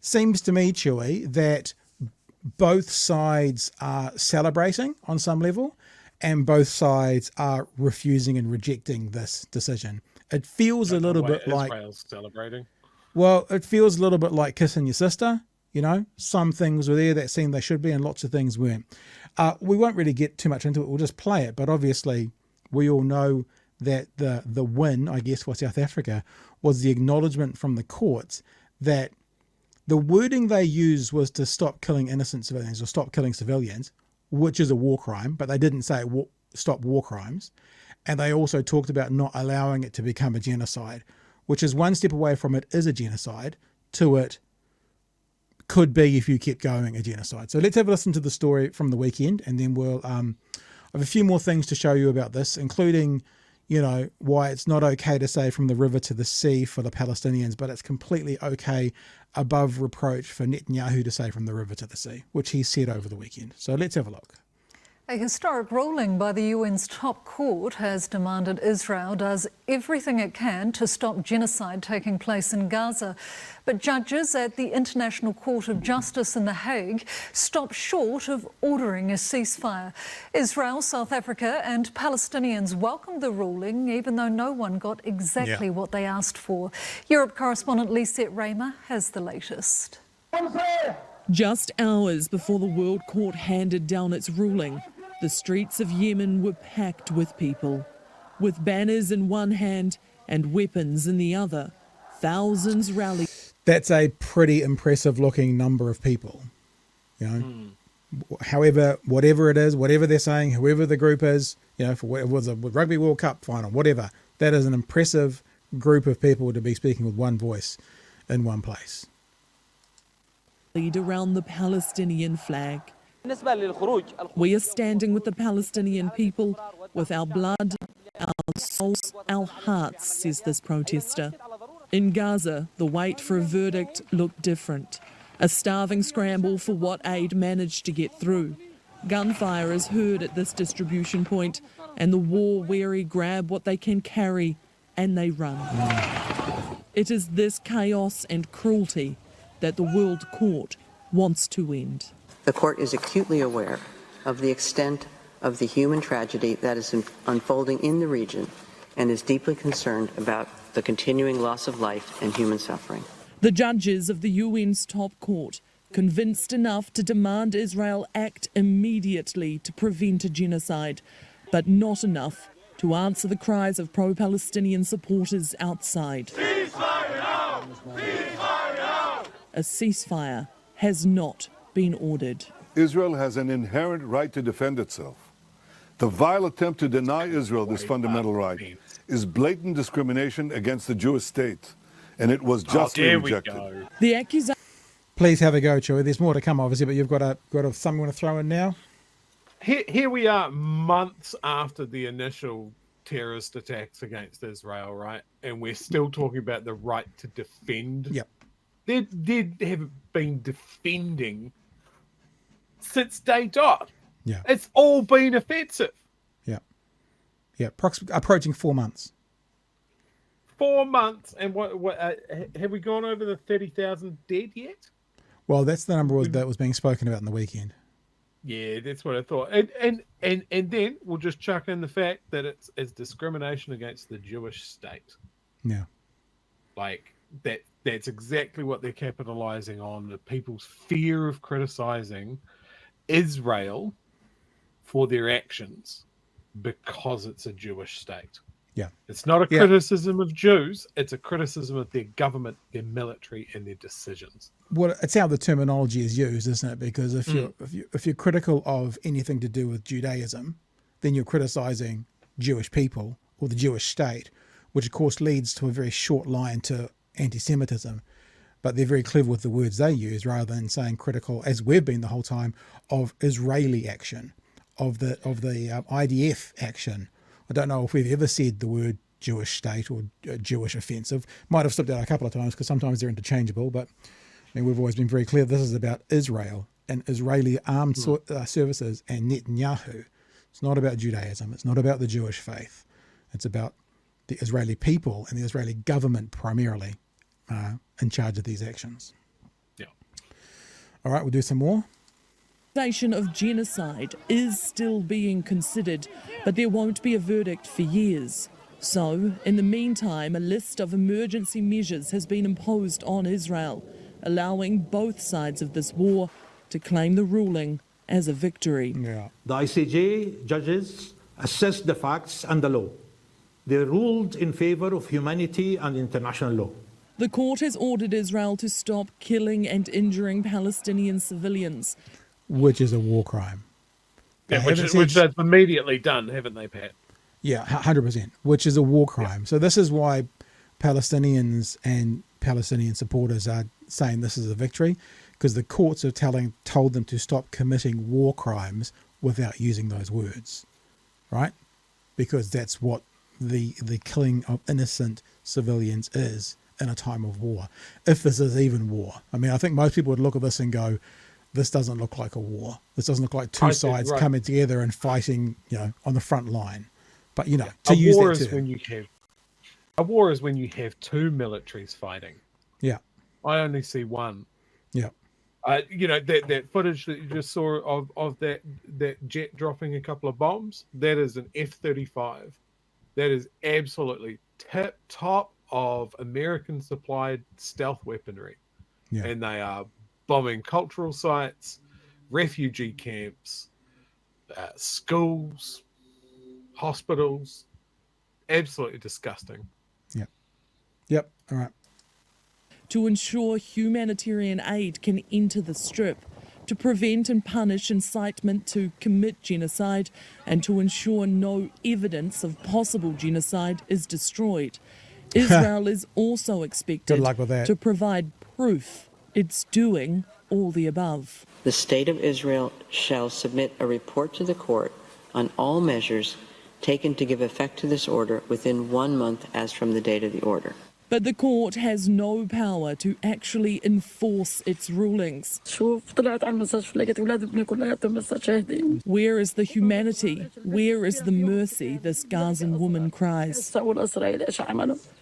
seems to me, Chewy, that both sides are celebrating on some level and both sides are refusing and rejecting this decision. It feels a little bit like Israel's celebrating. Well, it feels a little bit like kissing your sister. You know, some things were there that seemed they should be and lots of things weren't. We won't really get too much into it. We'll just play it. But obviously, we all know that the win, I guess, for South Africa was the acknowledgement from the courts that the wording they used was to stop killing innocent civilians or stop killing civilians, which is a war crime, but they didn't say stop war crimes. And they also talked about not allowing it to become a genocide, which is one step away from it is a genocide to it could be, if you kept going, a genocide. So let's have a listen to the story from the weekend, and then we'll I have a few more things to show you about this, including, you know, why it's not okay to say from the river to the sea for the Palestinians, but it's completely okay above reproach for Netanyahu to say from the river to the sea, which he said over the weekend. So let's have a look. A historic ruling by the UN's top court has demanded Israel does everything it can to stop genocide taking place in Gaza. But judges at the International Court of Justice in The Hague stopped short of ordering a ceasefire. Israel, South Africa and Palestinians welcomed the ruling, even though no one got exactly what they asked for. Europe correspondent Lisette Raymer has the latest. Just hours before the World Court handed down its ruling, the streets of Yemen were packed with people. With banners in one hand and weapons in the other, thousands rallied. That's a pretty impressive looking number of people. You know, however, whatever it is, whatever they're saying, whoever the group is, you know, for it was a Rugby World Cup final, whatever, that is an impressive group of people to be speaking with one voice in one place. Around the Palestinian flag. We are standing with the Palestinian people, with our blood, our souls, our hearts, says this protester. In Gaza, the wait for a verdict looked different. A starving scramble for what aid managed to get through. Gunfire is heard at this distribution point, and the war-weary grab what they can carry and they run. It is this chaos and cruelty that the World Court wants to end. The court is acutely aware of the extent of the human tragedy that is unfolding in the region and is deeply concerned about the continuing loss of life and human suffering. The judges of the UN's top court convinced enough to demand Israel act immediately to prevent a genocide, but not enough to answer the cries of pro-Palestinian supporters outside. Ceasefire now! Ceasefire now! A ceasefire has not been ordered. Israel has an inherent right to defend itself. The vile attempt to deny Israel this fundamental right is blatant discrimination against the Jewish state, and it was justly rejected. The accusation. Please have a go, Chewy. There's more to come, obviously, but you've got something you want to throw in now? Here we are, months after the initial terrorist attacks against Israel, right? And we're still talking about the right to defend. Yep. They have been defending since day dot. Yeah. It's all been offensive. Yeah. Yeah. Approaching 4 months. 4 months. And what have we gone over the 30,000 dead yet? Well, that's the number that was being spoken about in the weekend. Yeah, that's what I thought. And then we'll just chuck in the fact that it's discrimination against the Jewish state. Yeah. Like that's exactly what they're capitalizing on, the people's fear of criticizing Israel for their actions because it's a Jewish state. Yeah. It's not a criticism of Jews, it's a criticism of their government, their military, and their decisions. Well, it's how the terminology is used, isn't it? Because if you're critical of anything to do with Judaism, then you're criticizing Jewish people or the Jewish state, which of course leads to a very short line to anti-Semitism. But they're very clever with the words they use, rather than saying critical, as we've been the whole time, of Israeli action, of the IDF action. I don't know if we've ever said the word Jewish state or Jewish offensive. Might have slipped out a couple of times because sometimes they're interchangeable, but I mean, we've always been very clear this is about Israel and Israeli armed services and Netanyahu. It's not about Judaism. It's not about the Jewish faith. It's about the Israeli people and the Israeli government primarily in charge of these actions. Yeah. All right, we'll do some more. Accusation of genocide is still being considered, but there won't be a verdict for years. So, in the meantime, a list of emergency measures has been imposed on Israel, allowing both sides of this war to claim the ruling as a victory. Yeah. The ICJ judges assessed the facts and the law. They ruled in favor of humanity and international law. The court has ordered Israel to stop killing and injuring Palestinian civilians. Which is a war crime. Yeah, which they've immediately done, haven't they, Pat? Yeah, 100%, which is a war crime. Yeah. So this is why Palestinians and Palestinian supporters are saying this is a victory, because the courts have told them to stop committing war crimes without using those words, right? Because that's what the killing of innocent civilians is in a time of war, if this is even war. I mean, I think most people would look at this and go, this doesn't look like a war. This doesn't look like two sides coming together and fighting, on the front line. But, to use that term. A war is when you have two militaries fighting. Yeah. I only see one. Yeah. That footage that you just saw of that jet dropping a couple of bombs, that is an F-35. That is absolutely top of American supplied stealth weaponry. Yeah. And they are bombing cultural sites, refugee camps, schools, hospitals. Absolutely disgusting. Yep. All right. To ensure humanitarian aid can enter the Strip, to prevent and punish incitement to commit genocide, and to ensure no evidence of possible genocide is destroyed. Israel is also expected to provide proof it's doing all the above. The State of Israel shall submit a report to the court on all measures taken to give effect to this order within 1 month as from the date of the order. But the court has no power to actually enforce its rulings. Where is the humanity? Where is the mercy? This Gazan woman cries,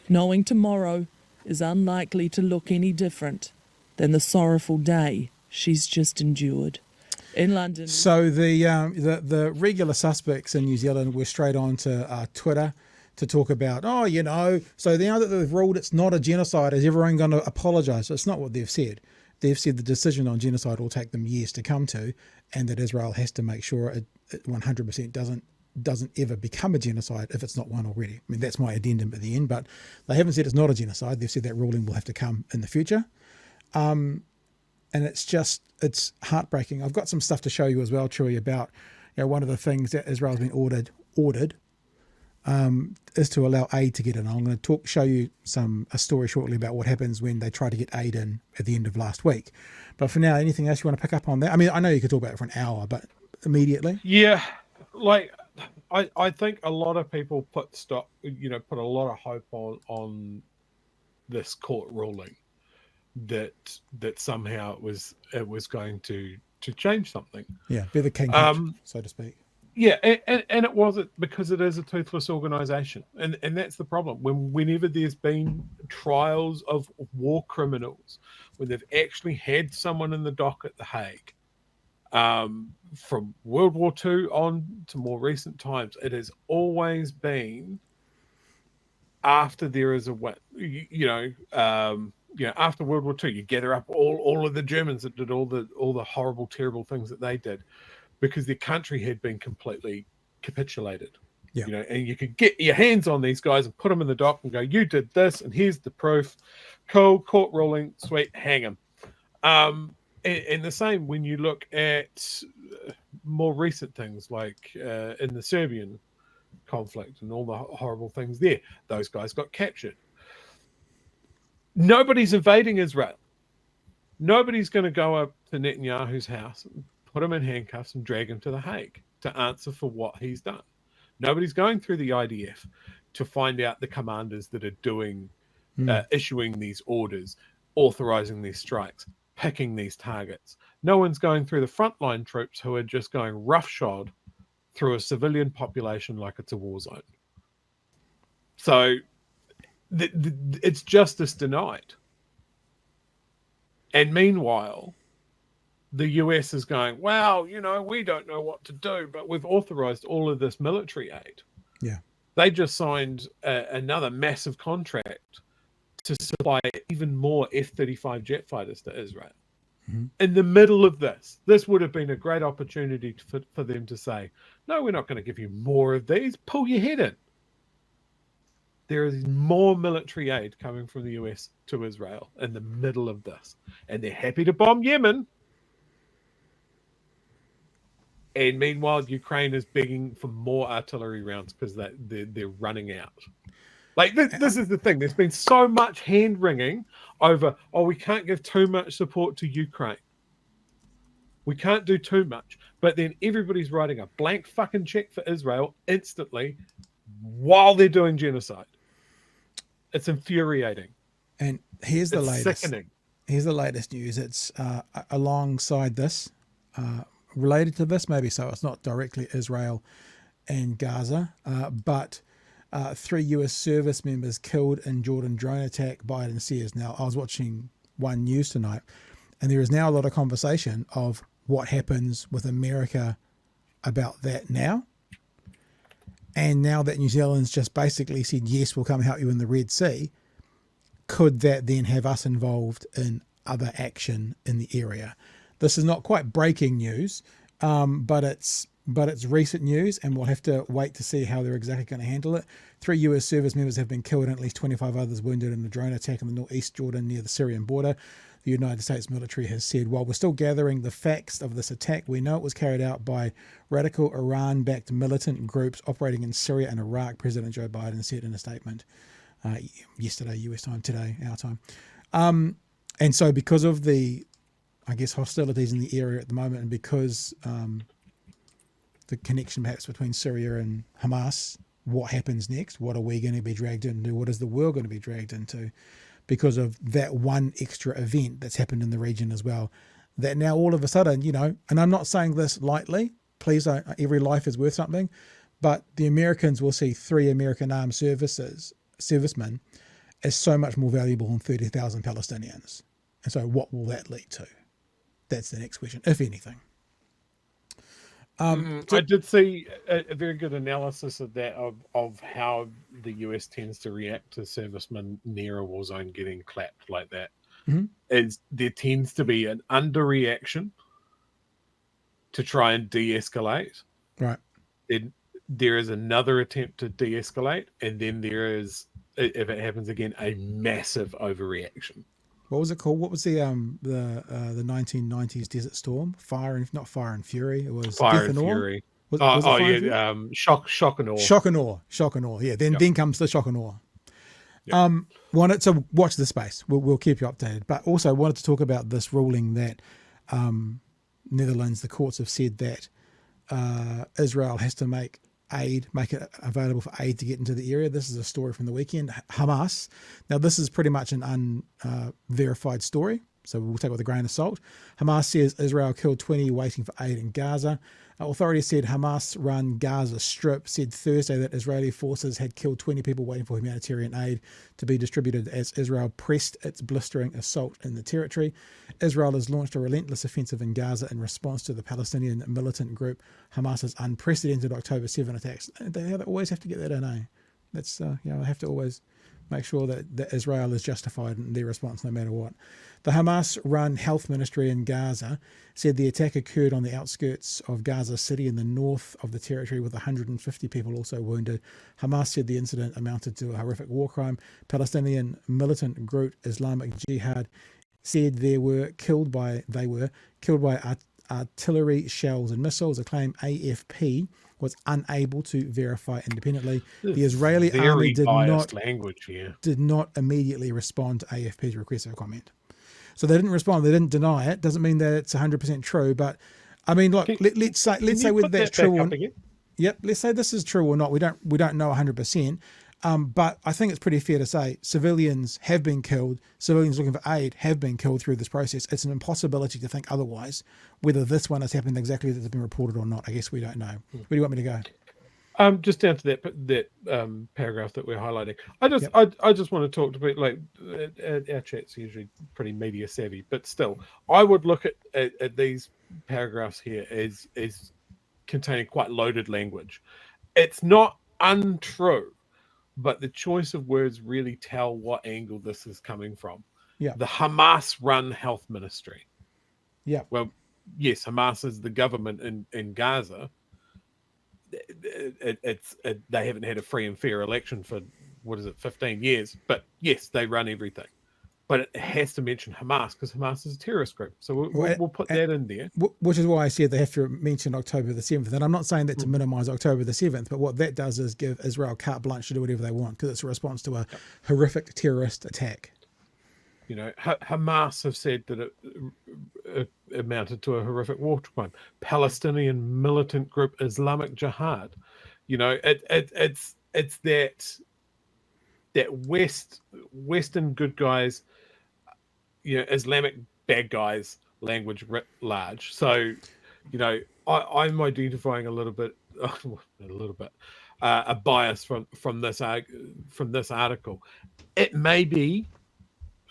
knowing tomorrow is unlikely to look any different than the sorrowful day she's just endured. In London. So the regular suspects in New Zealand were straight on to Twitter to talk about, so now that they've ruled it's not a genocide, is everyone going to apologise? It's not what they've said. They've said the decision on genocide will take them years to come to, and that Israel has to make sure it 100% doesn't ever become a genocide if it's not one already. I mean, that's my addendum at the end, but they haven't said it's not a genocide. They've said that ruling will have to come in the future. And it's heartbreaking. I've got some stuff to show you as well, Chewy, about one of the things that Israel's been ordered is to allow aid to get in. I'm going to show you a story shortly about what happens when they try to get aid in at the end of last week. But for now, anything else you want to pick up on that? I mean, I know you could talk about it for an hour, but immediately. Yeah, I think a lot of people put a lot of hope on this court ruling that somehow it was going to change something. Yeah, be the king, so to speak. Yeah, and it wasn't, because it is a toothless organisation, and that's the problem. Whenever there's been trials of war criminals, when they've actually had someone in the dock at The Hague, from World War II on to more recent times, it has always been after there is a win. After World War II, you gather up all of the Germans that did all the horrible, terrible things that they did, because their country had been completely capitulated. Yeah. And you could get your hands on these guys and put them in the dock and go, you did this, and here's the proof. Cool, court ruling, sweet, hang them. And the same when you look at more recent things like in the Serbian conflict and all the horrible things there. Those guys got captured. Nobody's invading Israel. Nobody's going to go up to Netanyahu's house and put him in handcuffs and drag him to The Hague to answer for what he's done. Nobody's going through the IDF to find out the commanders that are issuing these orders, authorizing these strikes, picking these targets. No one's going through the frontline troops who are just going roughshod through a civilian population like it's a war zone. So it's justice denied. And meanwhile, the US is going, well, we don't know what to do, but we've authorized all of this military aid. Yeah. They just signed another massive contract to supply even more F-35 jet fighters to Israel. Mm-hmm. In the middle of this would have been a great opportunity for them to say, no, we're not going to give you more of these. Pull your head in. There is more military aid coming from the US to Israel in the middle of this. And they're happy to bomb Yemen. And meanwhile, Ukraine is begging for more artillery rounds because they're running out. Like, this is the thing. There's been so much hand-wringing over, we can't give too much support to Ukraine. We can't do too much. But then everybody's writing a blank fucking check for Israel instantly while they're doing genocide. It's infuriating. And here's the latest. Sickening. Here's the latest news. It's alongside this, related to this, maybe so. It's not directly Israel and Gaza, but 3 US service members killed in Jordan drone attack, Biden says. Now, I was watching One News tonight, and there is now a lot of conversation of what happens with America about that now. And now that New Zealand's just basically said, yes, we'll come help you in the Red Sea, could that then have us involved in other action in the area? This is not quite breaking news, but it's recent news, and we'll have to wait to see how they're exactly going to handle it. 3 US service members have been killed and at least 25 others wounded in a drone attack in the northeast Jordan near the Syrian border. The United States military has said, while we're still gathering the facts of this attack, we know it was carried out by radical Iran-backed militant groups operating in Syria and Iraq, President Joe Biden said in a statement yesterday, US time, today, our time. And so because of the, I guess, hostilities in the area at the moment, and because the connection perhaps between Syria and Hamas, what happens next? What are we going to be dragged into? What is the world going to be dragged into? Because of that one extra event that's happened in the region as well, that now all of a sudden, and I'm not saying this lightly, please don't, every life is worth something, but the Americans will see 3 American armed servicemen as so much more valuable than 30,000 Palestinians. And so what will that lead to? That's the next question, if anything. I did see a very good analysis of that, of how the US tends to react to servicemen near a war zone getting clapped like that. Mm-hmm. Is there tends to be an underreaction to try and de-escalate. Right. Then there is another attempt to de-escalate, and then there is, if it happens again, a massive overreaction. What was it called? What was the 1990s Desert Storm? Not Fire and Fury. It was Fire Death and Awe? Fury. Was it Fire and Fury? Shock and Awe. Shock and Awe. Shock and Awe. Yeah. Then comes the Shock and Awe. Yep. Wanted to watch the space. We'll keep you updated. But also wanted to talk about this ruling that Netherlands, the courts have said that Israel has to make it available for aid to get into the area. This is a story from the weekend. Hamas. Now, this is pretty much an unverified story, so we'll take it with a grain of salt. Hamas says Israel killed 20 waiting for aid in Gaza. Authorities said Hamas-run Gaza Strip said Thursday that Israeli forces had killed 20 people waiting for humanitarian aid to be distributed as Israel pressed its blistering assault in the territory. Israel has launched a relentless offensive in Gaza in response to the Palestinian militant group Hamas's unprecedented October 7 attacks. They always have to get that in, eh? That's, I have to always make sure that Israel is justified in their response no matter what. The Hamas-run health ministry in Gaza said the attack occurred on the outskirts of Gaza City in the north of the territory, with 150 people also wounded. Hamas said the incident amounted to a horrific war crime. Palestinian militant group Islamic Jihad said they were killed by artillery shells and missiles, a claim AFP was unable to verify independently. The Israeli army did not immediately respond to AFP's request for comment. So they didn't respond. They didn't deny it. Doesn't mean that it's 100% true. But I mean, look, let's say whether that's true or not. Yep. Let's say this is true or not. We don't know 100%. But I think it's pretty fair to say civilians have been killed. Civilians looking for aid have been killed through this process. It's an impossibility to think otherwise. Whether this one has happened exactly as it's been reported or not, I guess we don't know. Where do you want me to go? Just down to that paragraph that we're highlighting. I just want to talk to people, like our chat's usually pretty media savvy, but still, I would look at these paragraphs here as containing quite loaded language. It's not untrue, but the choice of words really tell what angle this is coming from. Yeah. The Hamas-run health ministry. Yeah. Well, yes, Hamas is the government in Gaza. They haven't had a free and fair election for 15 years, but yes, they run everything. But it has to mention Hamas because Hamas is a terrorist group, so we'll put that in there. Which is why I said they have to mention October the 7th, and I'm not saying that to minimise October the 7th, but what that does is give Israel carte blanche to do whatever they want because it's a response to a horrific terrorist attack. You know, Hamas have said that it amounted to a horrific war crime. Palestinian militant group Islamic Jihad. You know, it's that Western good guys, you know, Islamic bad guys language writ large. So, you know, I'm identifying a little bit, a bias from this article. It may be.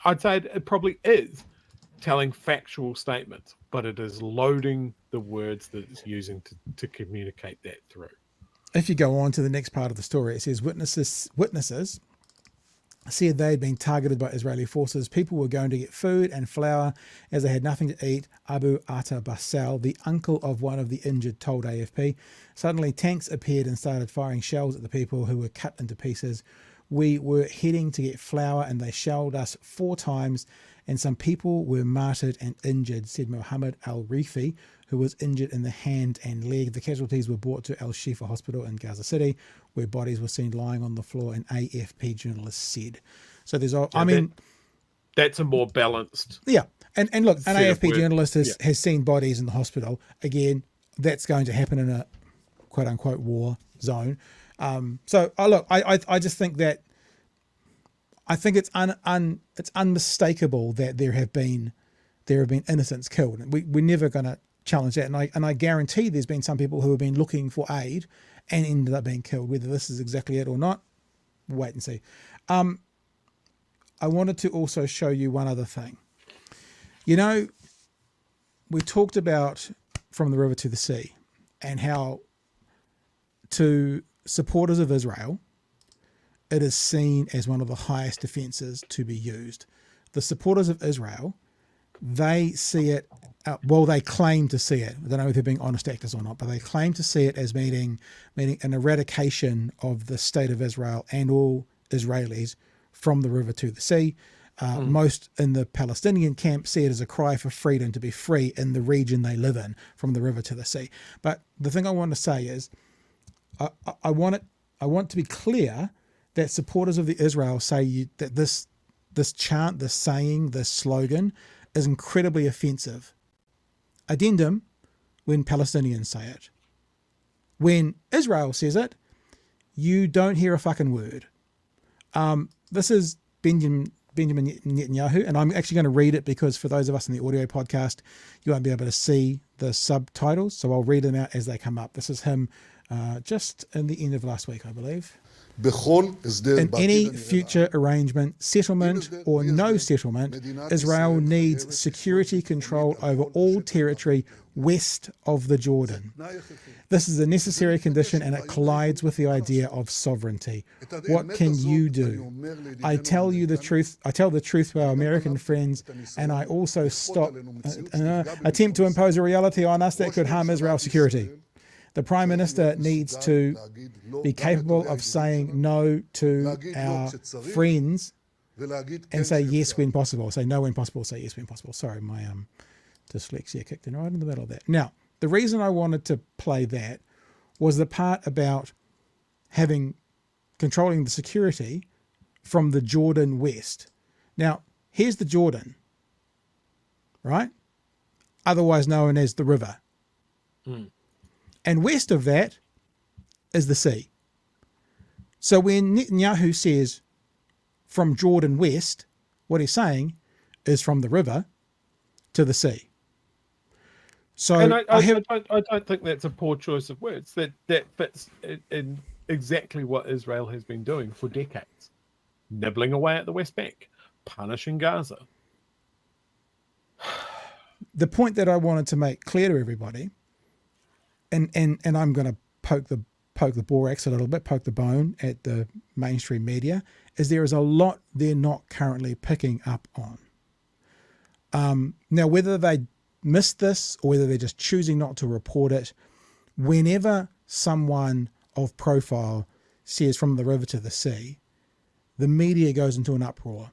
I'd say it probably is telling factual statements, but it is loading the words that it's using to communicate that through. If you go on to the next part of the story, it says witnesses said they had been targeted by Israeli forces. People were going to get food and flour as they had nothing to eat. Abu Atta Basal, the uncle of one of the injured, told AFP. Suddenly tanks appeared and started firing shells at the people who were cut into pieces. We were heading to get flour and they shelled us 4 times and some people were martyred and injured, said Mohammed Al-Rifi, who was injured in the hand and leg. The casualties were brought to Al-Shifa Hospital in Gaza City, where bodies were seen lying on the floor, an AFP journalist said. So there's, that's a more balanced. Yeah. And look, an AFP journalist has seen bodies in the hospital. Again, that's going to happen in a quote unquote war zone. I just think that it's unmistakable that there have been innocents killed, and we're never going to challenge that. And I guarantee there's been some people who have been looking for aid and ended up being killed. Whether this is exactly it or not, we'll wait and see. I wanted to also show you one other thing. You know, we talked about from the river to the sea, and how to supporters of Israel, it is seen as one of the highest defenses to be used. The supporters of Israel, they see it, they claim to see it. I don't know if they're being honest actors or not, but they claim to see it as meaning an eradication of the state of Israel and all Israelis from the river to the sea. Most in the Palestinian camp see it as a cry for freedom, to be free in the region they live in, from the river to the sea. But the thing I want to say is, I want to be clear that supporters of the Israel say that this chant, this saying, this slogan is incredibly offensive. Addendum, when Palestinians say it. When Israel says it, you don't hear a fucking word. This is Benjamin Netanyahu, and I'm actually going to read it because for those of us in the audio podcast, you won't be able to see the subtitles, so I'll read them out as they come up. This is him just in the end of last week, I believe. In any future arrangement, settlement or no settlement, Israel needs security control over all territory west of the Jordan. This is a necessary condition and it collides with the idea of sovereignty. What can you do? I tell the truth to our American friends, and I also attempt to impose a reality on us that could harm Israel's security. The Prime Minister needs to be capable of saying no to our friends and say yes when possible. Say no when possible, say yes when possible. Sorry, my dyslexia kicked in right in the middle of that. Now, the reason I wanted to play that was the part about controlling the security from the Jordan west. Now, here's the Jordan, right? Otherwise known as the river. And west of that is the sea. So when Netanyahu says from Jordan west, what he's saying is from the river to the sea. So and I don't think that's a poor choice of words. That fits in exactly what Israel has been doing for decades, nibbling away at the West Bank, punishing Gaza. The point that I wanted to make clear to everybody, and I'm going to poke the borax a little bit, poke the bone at the mainstream media, is there is a lot they're not currently picking up on. Now, whether they missed this or whether they're just choosing not to report it, whenever someone of profile says from the river to the sea, the media goes into an uproar.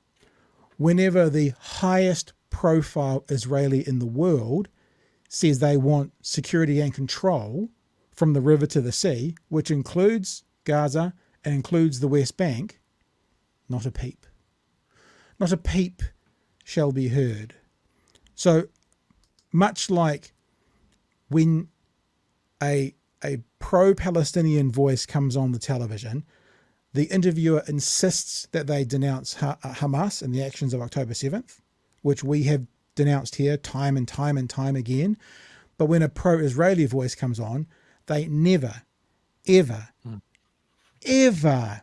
Whenever the highest profile Israeli in the world says they want security and control from the river to the sea, which includes Gaza and includes the West Bank, not a peep. Not a peep shall be heard. So much like when a pro-Palestinian voice comes on the television, the interviewer insists that they denounce Hamas and the actions of October 7th, which we have denounced here time and time and time again. But when a pro-Israeli voice comes on, they never, ever, ever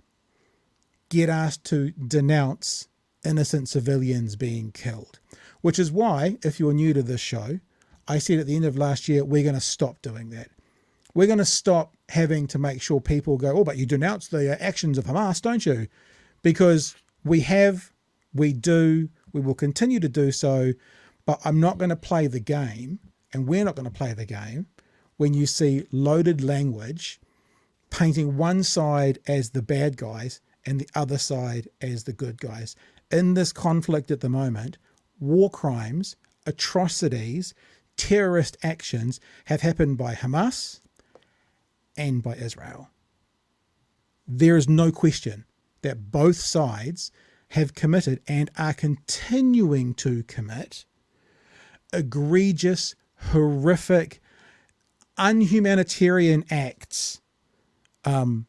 get asked to denounce innocent civilians being killed. Which is why, if you're new to this show, I said at the end of last year, we're going to stop doing that. We're going to stop having to make sure people go, oh, but you denounce the actions of Hamas, don't you? Because we do, we will continue to do so, but I'm not going to play the game, and we're not going to play the game, when you see loaded language painting one side as the bad guys and the other side as the good guys. In this conflict at the moment, war crimes, atrocities, terrorist actions have happened by Hamas and by Israel. There is no question that both sides have committed and are continuing to commit egregious, horrific, unhumanitarian acts, in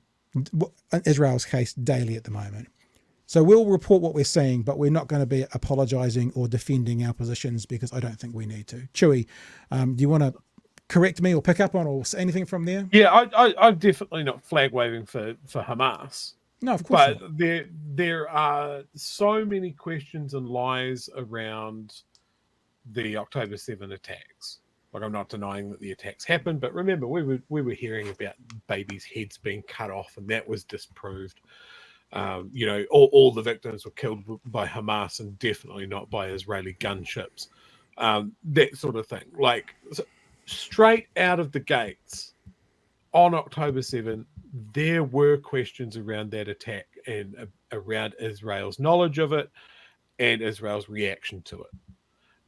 Israel's case, daily at the moment. So we'll report what we're seeing, but we're not going to be apologising or defending our positions because I don't think we need to. Chewy, do you want to correct me or pick up on or say anything from there? Yeah, I'm definitely not flag waving for Hamas. No, of course not. But there are so many questions and lies around the October 7 attacks. Like, I'm not denying that the attacks happened, but remember, we were hearing about babies' heads being cut off, and that was disproved. All the victims were killed by Hamas and definitely not by Israeli gunships. That sort of thing. Like, straight out of the gates on October 7, there were questions around that attack and around Israel's knowledge of it and Israel's reaction to it.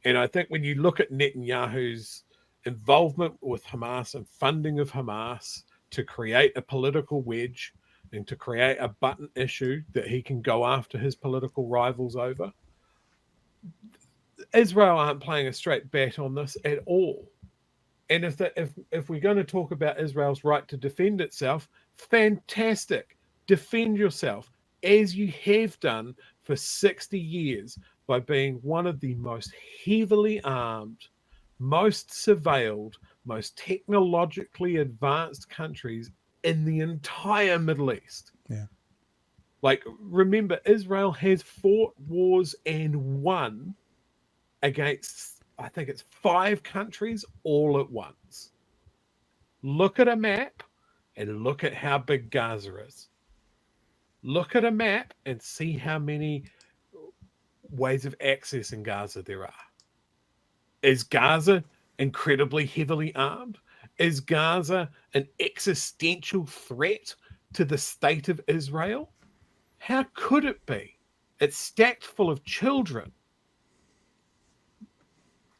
And I think when you look at Netanyahu's involvement with Hamas and funding of Hamas to create a political wedge and to create a button issue that he can go after his political rivals over, Israel aren't playing a straight bet on this at all. And if we're going to talk about Israel's right to defend itself, fantastic. Defend yourself as you have done for 60 years by being one of the most heavily armed, most surveilled, most technologically advanced countries in the entire Middle East. Yeah. Like, remember, Israel has fought wars and won against, I think it's 5 countries all at once. Look at a map and look at how big Gaza is. Look at a map and see how many ways of access in Gaza there are. Is Gaza incredibly heavily armed? Is Gaza an existential threat to the state of Israel? How could it be? It's stacked full of children.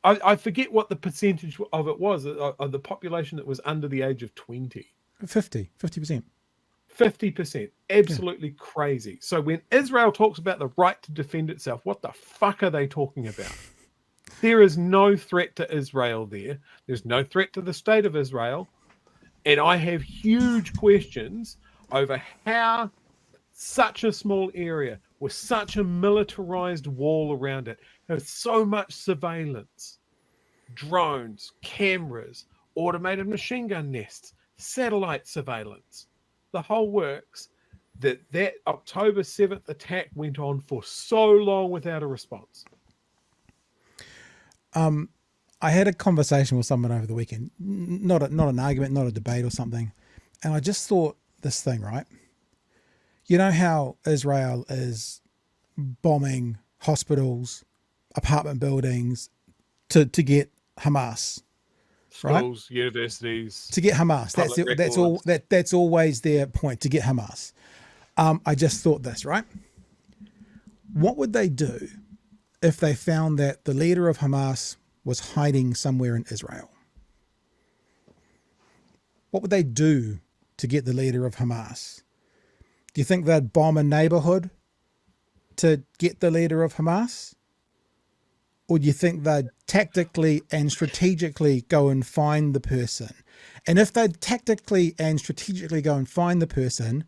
I forget what the percentage of it was, of the population that was under the age of 20. 50%. 50%. Absolutely crazy. So when Israel talks about the right to defend itself, what the fuck are they talking about? There is no threat to Israel there. There's no threat to the state of Israel. And I have huge questions over how such a small area with such a militarized wall around it has so much surveillance drones, cameras, automated machine gun nests, satellite surveillance, the whole works, that October 7th attack went on for so long without a response. I had a conversation with someone over the weekend, not an argument, not a debate or something, and I just thought this thing, right? You know how Israel is bombing hospitals, apartment buildings to get Hamas, Schools, right? universities, To get Hamas. That's always their point, to get Hamas. I just thought this, right? What would they do if they found that the leader of Hamas was hiding somewhere in Israel? What would they do to get the leader of Hamas? Do you think they'd bomb a neighborhood to get the leader of Hamas? Or do you think they'd tactically and strategically go and find the person? And if they'd tactically and strategically go and find the person,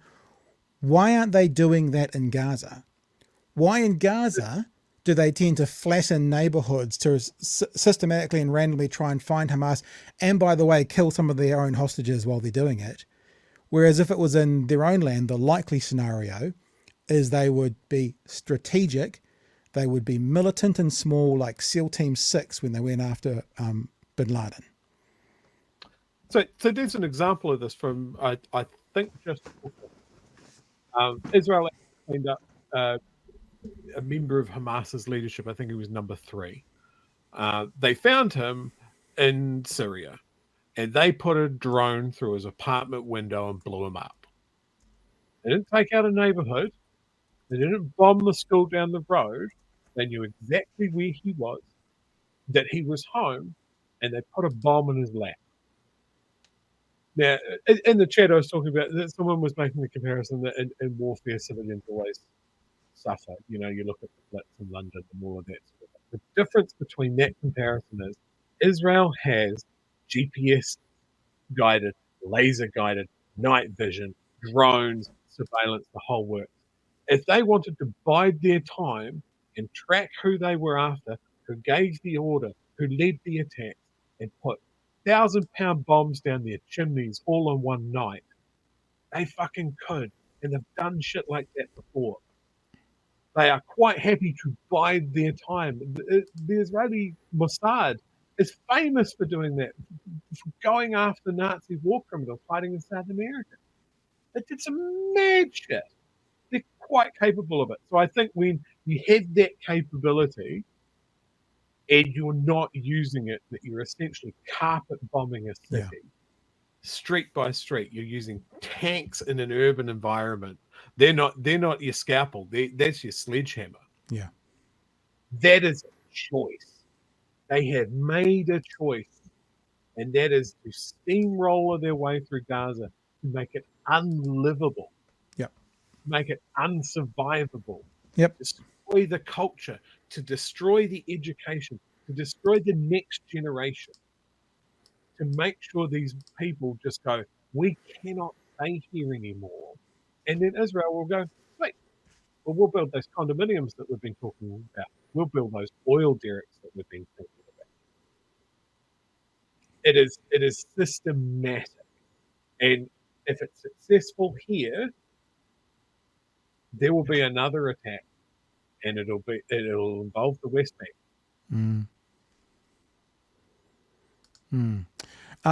why aren't they doing that in Gaza? Why in Gaza do they tend to flatten neighborhoods to systematically and randomly try and find Hamas, and by the way, kill some of their own hostages while they're doing it? Whereas if it was in their own land, the likely scenario is they would be strategic, they would be militant and small, like SEAL Team 6 when they went after bin Laden. So there's an example of this from, I think, just Israel cleaned up a member of Hamas's leadership. I think he was number 3. They found him in Syria, and they put a drone through his apartment window and blew him up. They didn't take out a neighborhood. They didn't bomb the school down the road. They knew exactly where he was, that he was home, and they put a bomb in his lap. Now, in the chat, I was talking about that someone was making the comparison that in warfare, civilians always suffer. You know, you look at the Blitz in London and all of that sort of thing. The difference between that comparison is Israel has GPS guided, laser guided, night vision, drones, surveillance, the whole works. If they wanted to bide their time and track who they were after, who gave the order, who led the attack, and put 1,000-pound bombs down their chimneys all in one night, they fucking could. And they've done shit like that before. They are quite happy to bide their time. The Israeli Mossad is famous for doing that, for going after Nazi war criminals fighting in South America. They did some mad shit. They're quite capable of it. So I think when you have that capability and you're not using it, that you're essentially carpet bombing a city, street by street. You're using tanks in an urban environment. They're not your scalpel. That's your sledgehammer. Yeah. That is a choice. They have made a choice, and that is to steamroller their way through Gaza to make it unlivable. Yep. Make it unsurvivable. Yep. Destroy the culture, to destroy the education, to destroy the next generation, to make sure these people just go, we cannot stay here anymore. And then Israel will go, wait, well, we'll build those condominiums that we've been talking about. We'll build those oil derricks that we've been talking about. It is systematic. And if it's successful here, there will be another attack, and it'll involve the West Bank.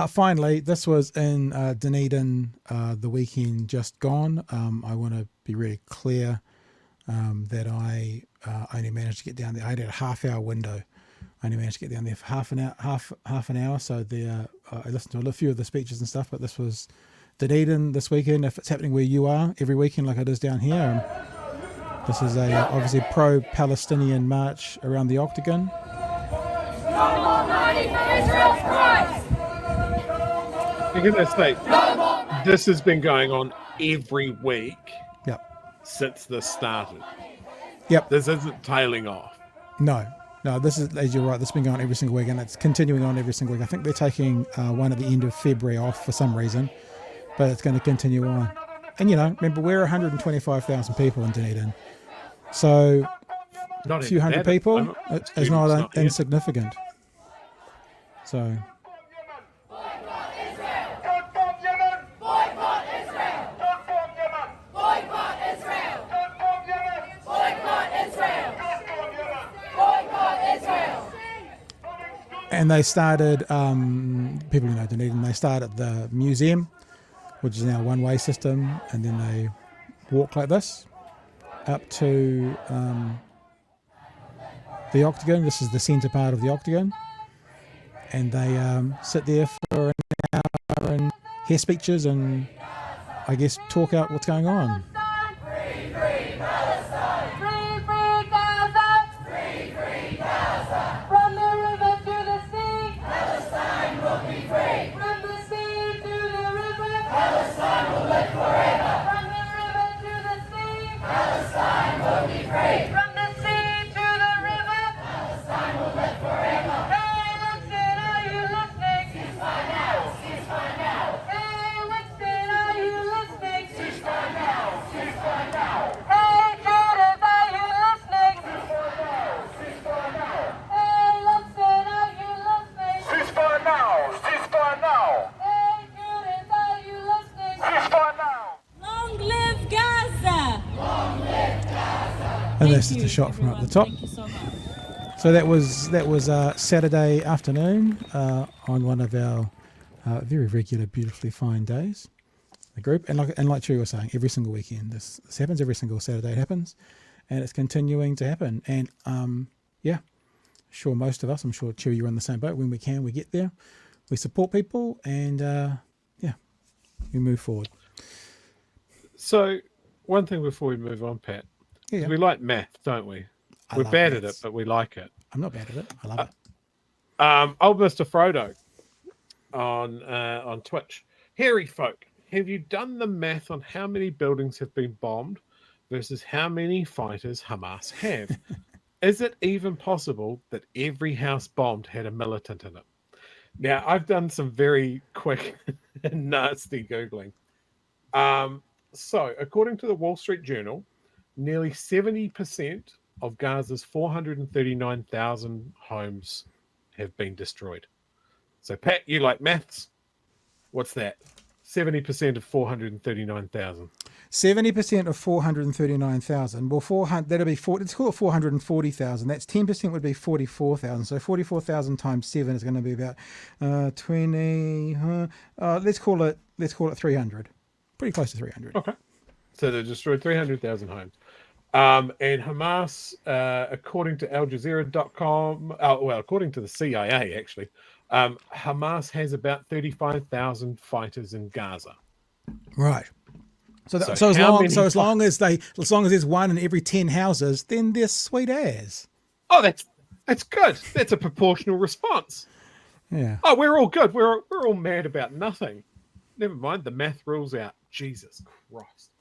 Finally, this was in Dunedin the weekend just gone. I want to be really clear that I only managed to get down there. I had a half-hour window. I only managed to get down there for half an hour. So I listened to a few of the speeches and stuff, but this was Dunedin this weekend. If it's happening where you are every weekend like it is down here, this is a obviously pro-Palestinian march around the Octagon. Because I say, this has been going on every week since this started. Yep. This isn't tailing off. No, this is, as you're right, this has been going on every single week, and it's continuing on every single week. I think they're taking one at the end of February off for some reason, but it's going to continue on. And, remember, we're 125,000 people in Dunedin. So a few hundred people is not insignificant. So and they started, people who know Dunedin, they start at the museum, which is now a one-way system, and then they walk like this up to the octagon. This is the centre part of the octagon, and they sit there for an hour and hear speeches and, I guess, talk out what's going on. Free, free Palestine! Free, free Gaza! Free, free Gaza! From the river to the sea, Palestine will be free. From the sea to the river, Palestine will live forever. From the river to the sea, Palestine will be free. From the sea to the river, Palestine will live forever. Hey, Winston, are you listening? Ceasefire now! Ceasefire now! Hey, Winston, are you listening? Ceasefire now! Ceasefire now! Hey, Judith, are you listening? Ceasefire now! Ceasefire now! Hey, Winston, are you listening? Ceasefire now! Ceasefire now! Hey, Judith, are you listening? Ceasefire now! Long live Gaza! Long live Gaza! And that's just a shot from up the top. Thank you so much. So that was Saturday afternoon on one of our very regular, beautifully fine days. The group, and like Cherie was saying, every single weekend this happens. Every single Saturday it happens, and it's continuing to happen. And yeah, sure, most of us, I'm sure Cherie, you're in the same boat. When we can, we get there, we support people, and yeah, we move forward. So, one thing before we move on, Pat, Yeah. we like math, don't we? I We're love bad at it, maths. but we like it. I'm not bad at it. I love it. Old Mr. Frodo on Twitch. Hairy folk, have you done the math on how many buildings have been bombed versus how many fighters Hamas have? Is it even possible that every house bombed had a militant in it? Now, I've done some very quick and nasty Googling. So, according to the Wall Street Journal, nearly 70% of Gaza's 439,000 homes have been destroyed. So, Pat, you like maths? What's that? 70% of 439,000. 70% of 439,000. Well, 400. That'll be let's call it 440,000. That's 10% would be 44,000. So 44,000 times 7 is going to be about 20. Let's call it 300. Pretty close to 300. Okay. So they destroyed 300,000 homes. And Hamas, according to AlJazeera.com, according to the CIA, actually, Hamas has about 35,000 fighters in Gaza. Right. So as long as there's one in every 10 houses, then they're sweet as. Oh, that's good. That's a proportional response. Yeah. Oh, we're all good. We're all mad about nothing. Never mind. The math rules out. Jesus Christ.